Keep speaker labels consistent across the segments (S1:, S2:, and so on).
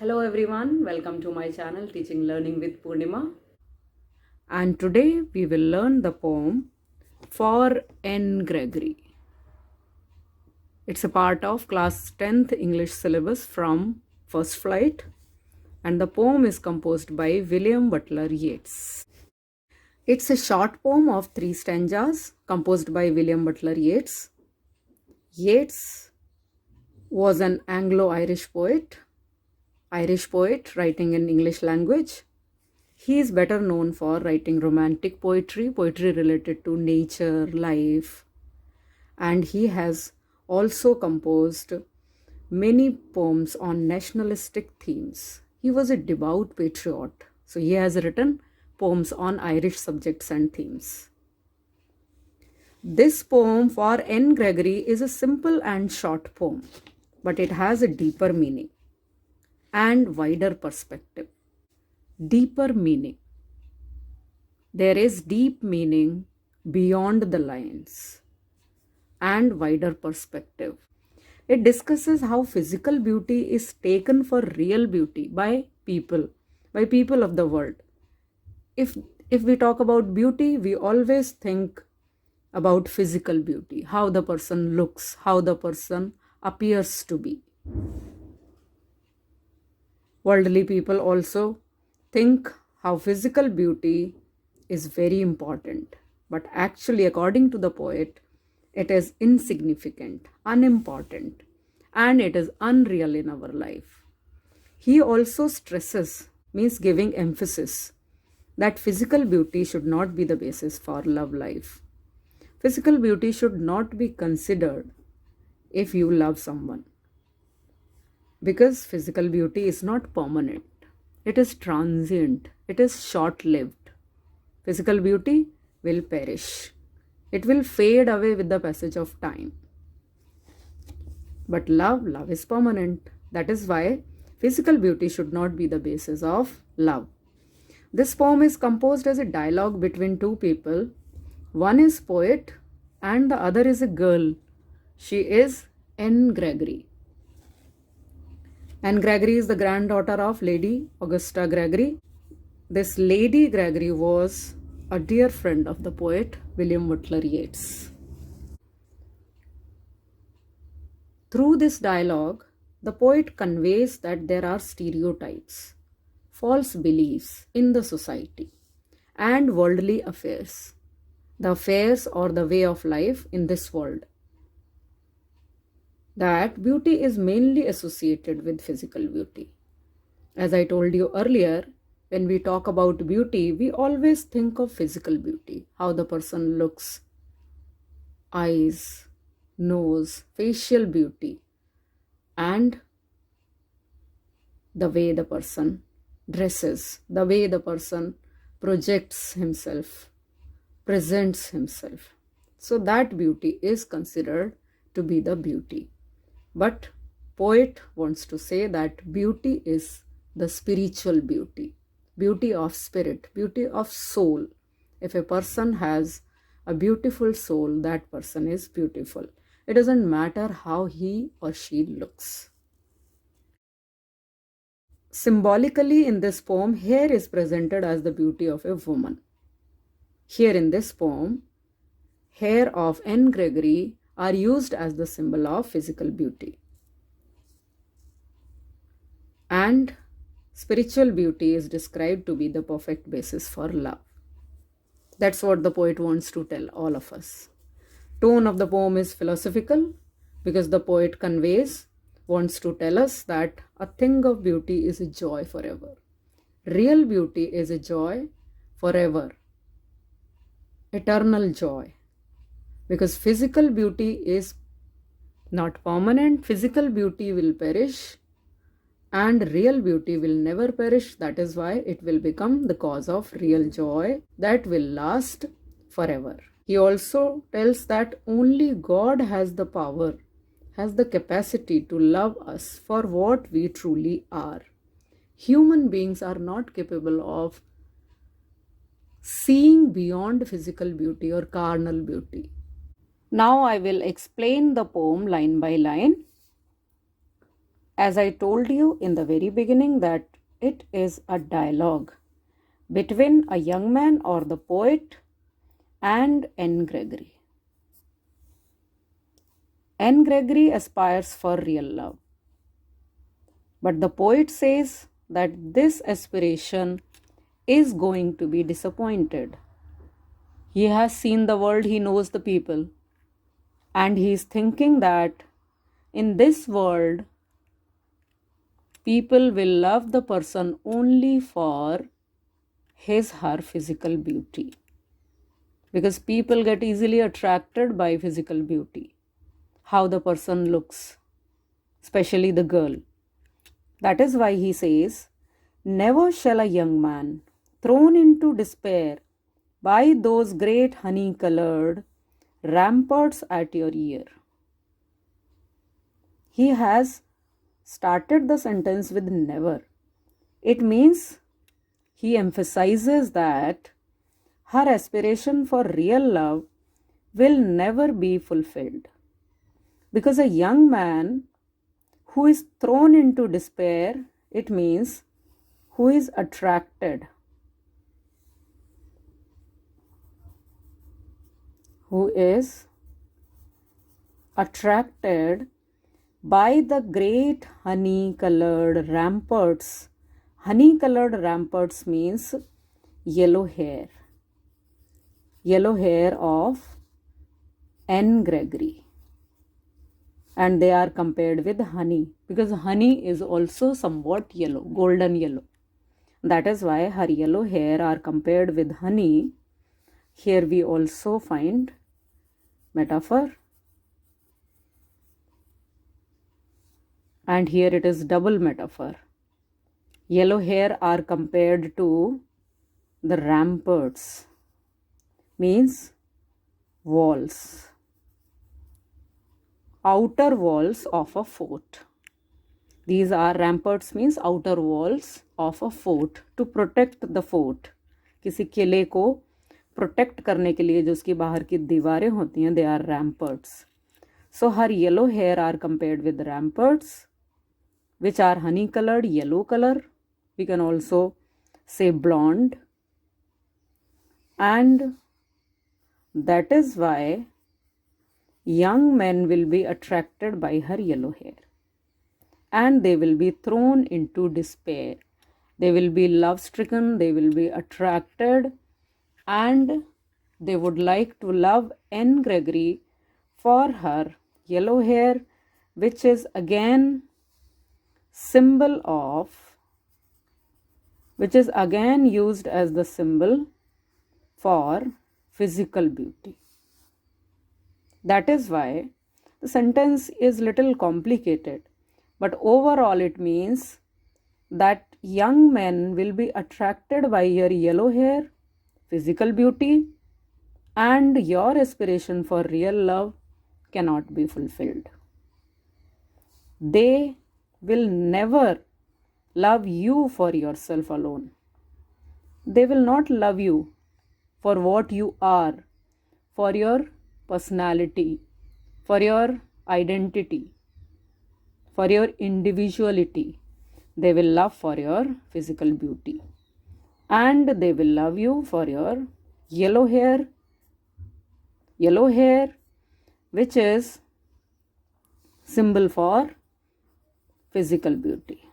S1: Hello everyone, welcome to my channel Teaching Learning with Poornima. And today we will learn the poem For Anne Gregory. It's a part of class 10th English syllabus from First Flight, and the poem is composed by William Butler Yeats. It's a short poem of 3 stanzas composed by William Butler Yeats. Yeats was an Anglo-Irish poet writing in English language. He is better known for writing romantic poetry related to nature, life, and he has also composed many poems on nationalistic themes. He was a devout patriot, so he has written poems on Irish subjects and themes. This poem for Anne Gregory is a simple and short poem, but it has a deeper meaning and wider perspective. Deeper meaning. There is deep meaning beyond the lines and wider perspective. It discusses how physical beauty is taken for real beauty by people of the world. If we talk about beauty, we always think about physical beauty, how the person looks, how the person appears to be. Worldly people also think how physical beauty is very important, but actually, according to the poet, it is insignificant, unimportant, and it is unreal in our life. He also stresses, means giving emphasis, that physical beauty should not be the basis for love life. Physical beauty should not be considered if you love someone, because physical beauty is not permanent. It is transient. It is short-lived. Physical beauty will perish. It will fade away with the passage of time. But love is permanent. That is why physical beauty should not be the basis of love. This poem is composed as a dialogue between two people. One is poet and the other is a girl. She is Anne Gregory. Anne Gregory is the granddaughter of Lady Augusta Gregory. This Lady Gregory was a dear friend of the poet William Butler Yeats. Through this dialogue, the poet conveys that there are stereotypes, false beliefs in the society, and worldly affairs, the affairs or the way of life in this world. That beauty is mainly associated with physical beauty. As I told you earlier, when we talk about beauty, we always think of physical beauty, how the person looks, eyes, nose, facial beauty, and the way the person dresses, the way the person projects himself, presents himself. So that beauty is considered to be the beauty. But poet wants to say that beauty is the spiritual beauty, beauty of spirit, beauty of soul. If a person has a beautiful soul, that person is beautiful. It doesn't matter how he or she looks. Symbolically in this poem, hair is presented as the beauty of a woman. Here in this poem, hair of Anne Gregory are used as the symbol of physical beauty. And spiritual beauty is described to be the perfect basis for love. That's what the poet wants to tell all of us. Tone of the poem is philosophical because the poet wants to tell us that a thing of beauty is a joy forever. Real beauty is a joy forever. Eternal joy. Because physical beauty is not permanent, physical beauty will perish, and real beauty will never perish. That is why it will become the cause of real joy that will last forever. He also tells that only God has the power, has the capacity to love us for what we truly are. Human beings are not capable of seeing beyond physical beauty or carnal beauty. Now I will explain the poem line by line. As I told you in the very beginning, that it is a dialogue between a young man or the poet and Anne Gregory. Anne Gregory aspires for real love, but the poet says that this aspiration is going to be disappointed. He has seen the world, he knows the people, and he is thinking that in this world, people will love the person only for his her physical beauty, because people get easily attracted by physical beauty, how the person looks, especially the girl. That is why he says, never shall a young man, thrown into despair by those great honey-colored ramparts at your ear. He has started the sentence with never. It means he emphasizes that her aspiration for real love will never be fulfilled. Because a young man who is thrown into despair, it means who is attracted, who is attracted by the great honey-colored ramparts. Honey-colored ramparts means yellow hair of Anne Gregory. And they are compared with honey, because honey is also somewhat yellow, golden yellow. That is why her yellow hair are compared with honey. Here we also find metaphor. And here it is double metaphor. Yellow hair are compared to the ramparts, means walls, outer walls of a fort. These are ramparts, means outer walls of a fort, to protect the fort. किसी किले को protect करने के लिए जो उसकी बाहर की दीवारें होती हैं, they are ramparts. So her yellow hair are compared with ramparts, which are honey colored, yellow color. We can also say blonde. And that is why young men will be attracted by her yellow hair, and they will be thrown into despair. They will be love stricken, they will be attracted, and they would like to love Anne Gregory for her yellow hair, which is again used as the symbol for physical beauty. That is why the sentence is little complicated, but overall it means that young men will be attracted by your yellow hair, physical beauty, and your aspiration for real love cannot be fulfilled. They will never love you for yourself alone. They will not love you for what you are, for your personality, for your identity, for your individuality. They will love for your physical beauty, and they will love you for your yellow hair, which is symbol for physical beauty.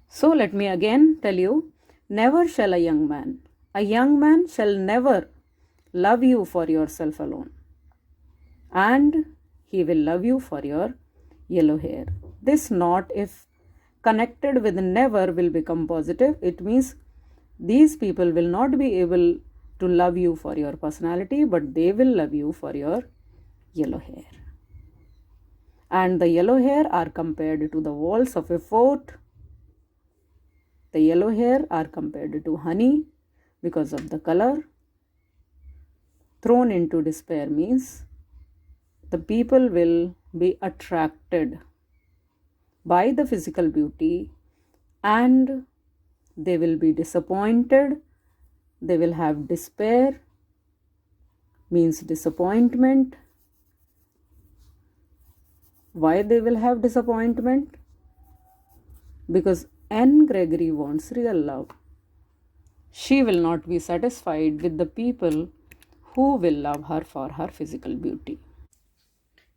S1: So let me again tell you, never shall a young man shall never love you for yourself alone, and he will love you for your yellow hair. This not, if connected with never, will become positive. It means these people will not be able to love you for your personality, but they will love you for your yellow hair. And the yellow hair are compared to the walls of a fort. The yellow hair are compared to honey because of the color. Thrown into despair means the people will be attracted by the physical beauty, and they will be disappointed. They will have despair means disappointment. Why they will have disappointment? Because Anne Gregory wants real love. She will not be satisfied with the people who will love her for her physical beauty.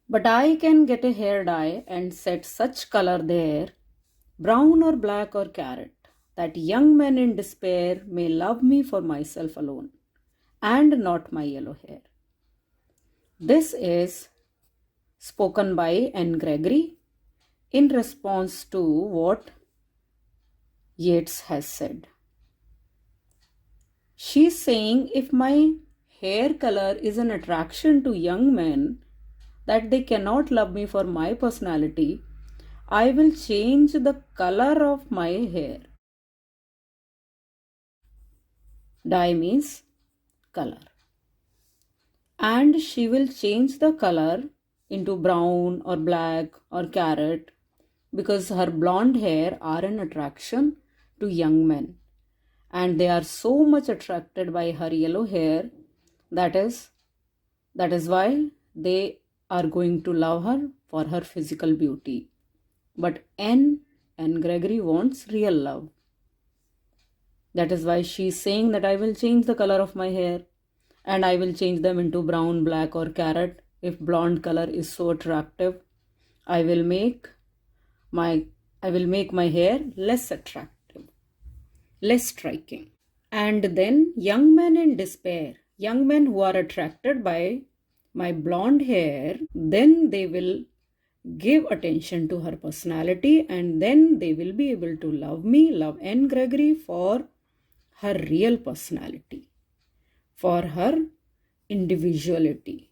S1: But I can get a hair dye and set such color there, brown or black or carrot, that young men in despair may love me for myself alone, and not my yellow hair. This is spoken by Anne Gregory in response to what Yeats has said. She's saying if my hair color is an attraction to young men, that they cannot love me for my personality, I will change the color of my hair. Dye means color. And she will change the color into brown or black or carrot because her blonde hair are an attraction to young men. And they are so much attracted by her yellow hair that is why they are going to love her for her physical beauty. But Anne Gregory wants real love. That is why she is saying that I will change the color of my hair and I will change them into brown, black, or carrot. If blonde color is so attractive, I will make my hair less attractive, less striking. And then young men in despair, young men who are attracted by my blonde hair, then they will give attention to her personality and then they will be able to love Anne Gregory for her real personality, for her individuality.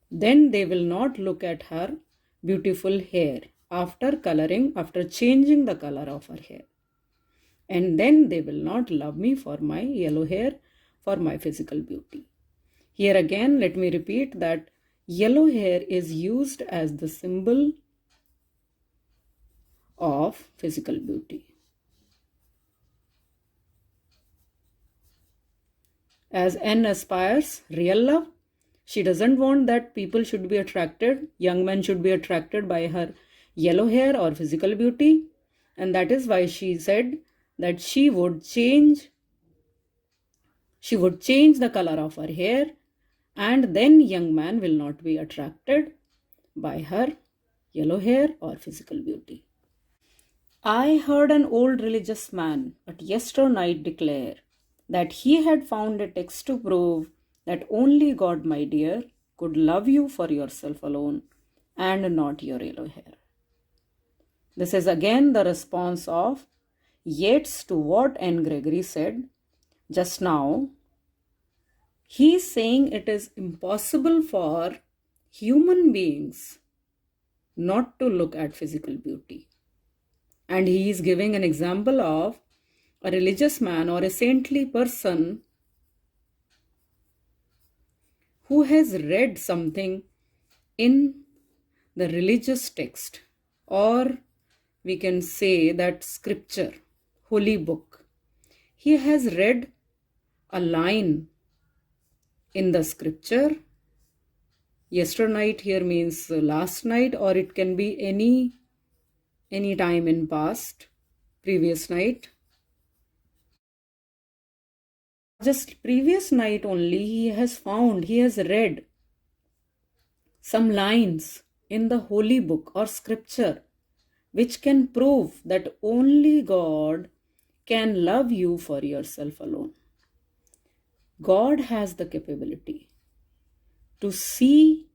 S1: Then they will not look at her beautiful hair after coloring, after changing the color of her hair. And then they will not love me for my yellow hair, for my physical beauty. Here again, let me repeat that yellow hair is used as the symbol of physical beauty. As Anne aspires real love, she doesn't want that people should be attracted, young men should be attracted by her yellow hair or physical beauty. And that is why she said that she would change the color of her hair, and then young man will not be attracted by her yellow hair or physical beauty. I heard an old religious man but yesternight declare that he had found a text to prove that only God, my dear, could love you for yourself alone and not your yellow hair. This is again the response of Yeats to what Anne Gregory said just now. He is saying it is impossible for human beings not to look at physical beauty. And he is giving an example of a religious man or a saintly person who has read something in the religious text, or we can say that scripture, holy book. He has read a line in the scripture. Yesternight here means last night, or it can be any time in past, previous night. Just previous night only he has read some lines in the holy book or scripture which can prove that only God can love you for yourself alone. God has the capability to see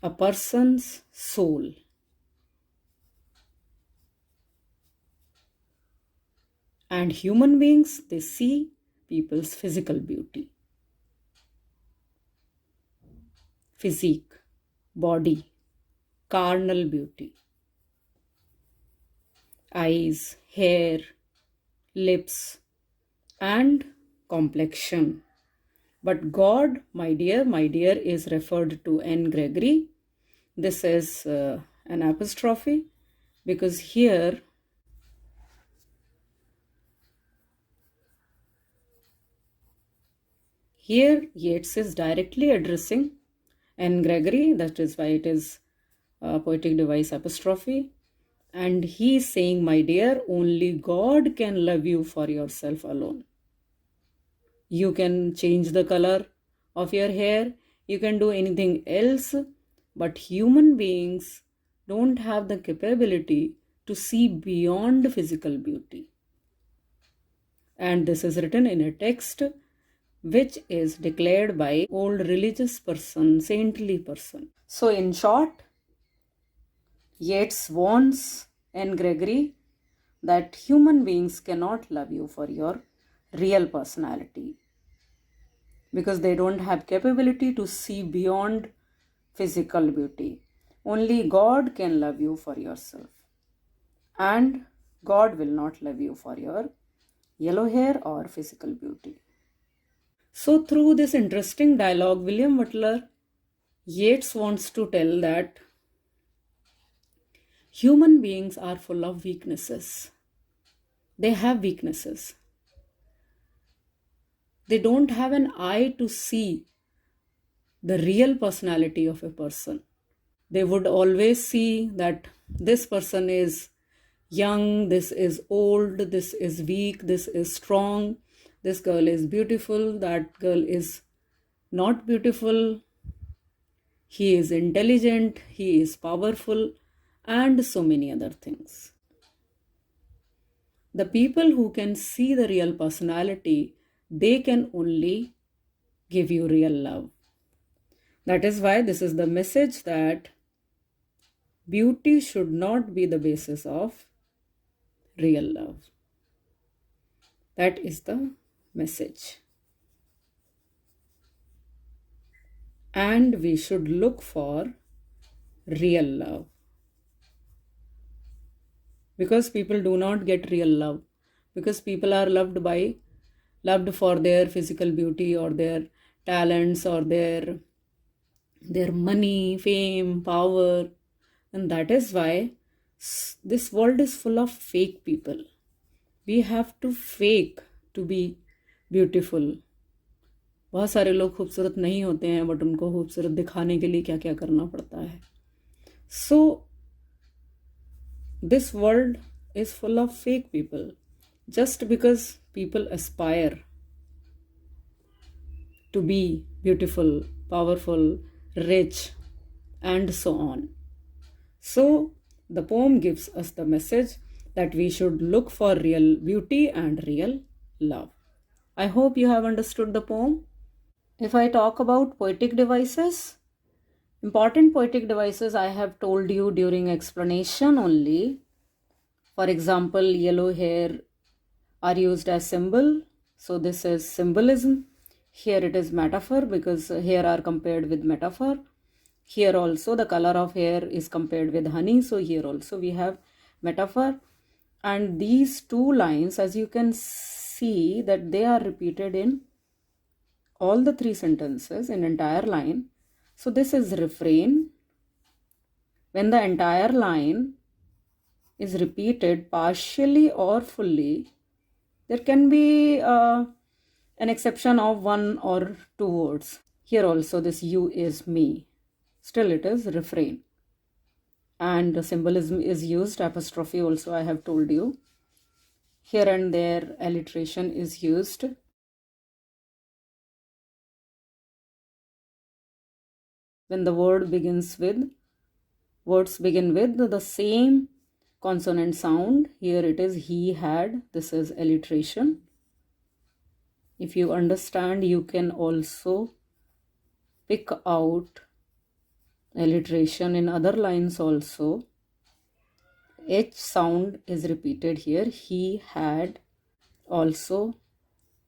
S1: a person's soul. And human beings, they see people's physical beauty. Physique, body, carnal beauty. Eyes, hair, lips, and complexion. But God, my dear, is referred to Anne Gregory. This is an apostrophe because here Here, Yeats is directly addressing Anne Gregory, that is why it is a poetic device apostrophe. And he is saying, my dear, only God can love you for yourself alone. You can change the color of your hair, you can do anything else, but human beings don't have the capability to see beyond physical beauty. And this is written in a text which is declared by old religious person, saintly person. So in short, Yeats warns Anne Gregory that human beings cannot love you for your real personality because they don't have capability to see beyond physical beauty. Only God can love you for yourself. And God will not love you for your yellow hair or physical beauty. So through this interesting dialogue, William Butler Yeats wants to tell that human beings are full of weaknesses. They have weaknesses. They don't have an eye to see the real personality of a person. They would always see that this person is young, this is old, this is weak, this is strong, this girl is beautiful, that girl is not beautiful, he is intelligent, he is powerful, and so many other things. The people who can see the real personality, they can only give you real love. That is why this is the message that beauty should not be the basis of real love. That is the message. And we should look for real love. Because people do not get real love. Because people are loved for their physical beauty or their talents or their money, fame, power. And that is why this world is full of fake people. We have to fake to be beautiful. बहुत सारे लोग खूबसूरत नहीं होते हैं but उनको खूबसूरत दिखाने के लिए क्या क्या करना पड़ता है. So this world is full of fake people. Just because people aspire to be beautiful, powerful, rich, and so on. So the poem gives us the message that we should look for real beauty and real love. I hope you have understood the poem. If I talk about poetic devices, important poetic devices I have told you during explanation only. For example, yellow hair are used as symbol. So this is symbolism. Here it is metaphor because hair are compared with metaphor. Here also the color of hair is compared with honey. So here also we have metaphor. And these two lines, as you can see, that they are repeated in all the three sentences in entire line. So this is refrain. When the entire line is repeated partially or fully, there can be an exception of one or two words. Here also this you is me. Still it is refrain. And symbolism is used, apostrophe also I have told you. Here and there alliteration is used. When the words begin with the same consonant sound. Here it is he had, this is alliteration. If you understand, you can also pick out alliteration in other lines also. H sound is repeated here. He had, also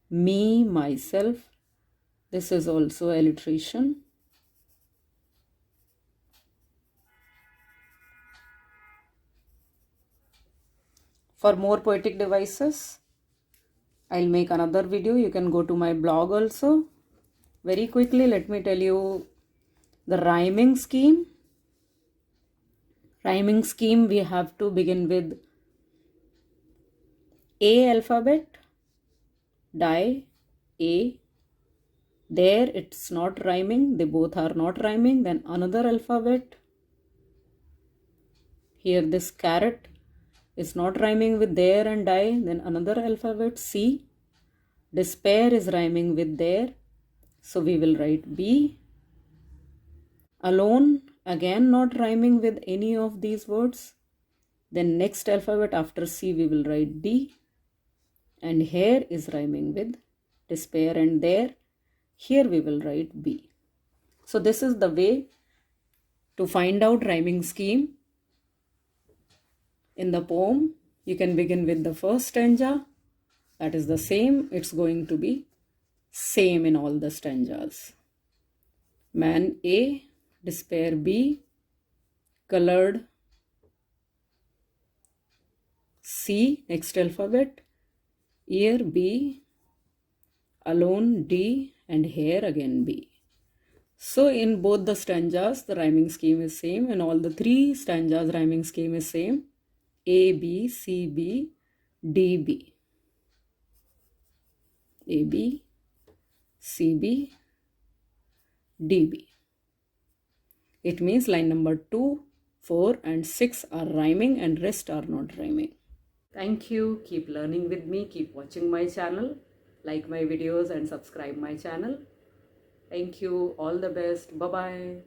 S1: me, myself. This is also alliteration. For more poetic devices, I'll make another video. You can go to my blog also. Very quickly, let me tell you the rhyming scheme. Rhyming scheme, we have to begin with A alphabet, die, A, There it's not rhyming, they both are not rhyming. Then another alphabet. Here this carrot is not rhyming with there and die. Then another alphabet, C. Despair is rhyming with there. So we will write B. Alone, again not rhyming with any of these words. Then next alphabet after C we will write D. And here is rhyming with despair and there. Here we will write B. So this is the way to find out rhyming scheme in the poem. You can begin with the first stanza. That is the same. It's going to be same in all the stanzas. Man A, despair B, colored C, next alphabet, ear B, alone D, and hair again B. So in both the stanzas, the rhyming scheme is same. In all the three stanzas, rhyming scheme is same. A, B, C, B, D, B. A, B, C, B, D, B. It means line number 2, 4 and 6 are rhyming and rest are not rhyming. Thank you. Keep learning with me. Keep watching my channel. Like my videos and subscribe my channel. Thank you. All the best. Bye-bye.